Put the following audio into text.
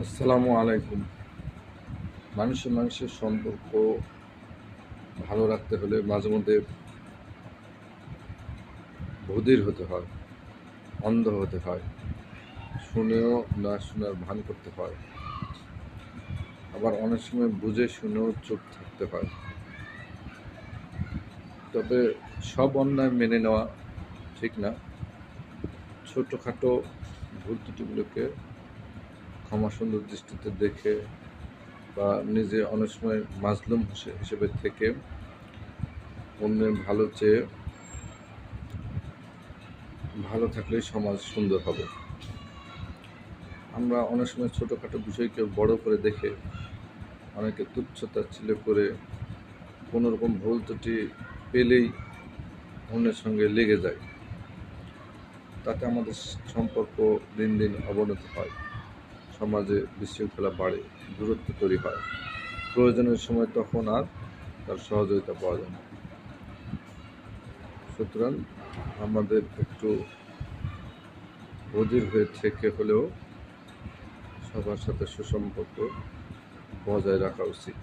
আসসালামু আলাইকুম। মানুষের সম্পর্ক ভালো রাখতে হলে মাঝে মধ্যে বধির হতে হয়, অন্ধ হতে হয়, শুনেও না শোনার ভান করতে হয়, আবার অনেক সময় বুঝে শুনেও চুপ থাকতে হয়। তবে সব অন্যায় মেনে নেওয়া ঠিক না। ছোটোখাটো ভুল ত্রুটিগুলোকে ক্ষমা সুন্দর দৃষ্টিতে দেখে বা নিজে অনেক সময় মাজলুম হিসেবে থেকে অন্যের ভালো চেয়ে ভালো থাকলেই সমাজ সুন্দর হবে। আমরা অনেক সময় ছোটোখাটো বিষয়কে বড় করে দেখে অনেকে তুচ্ছ-তাচ্ছিল্য করে কোনোরকম ভুল ত্রুটি পেলেই অন্যের সঙ্গে লেগে যায়। তাতে আমাদের সম্পর্ক দিন দিন অবনতি হয়, সমাজে বিশৃঙ্খলা বাড়ে, দূরত্ব তৈরি হয়। প্রয়োজনের সময় তখন আর তার সহযোগিতা পাওয়া যায় না। সুতরাং আমাদের একটু বধির হয়ে থেকে হলেও সবার সাথে সুসম্পর্ক বজায় রাখা উচিত।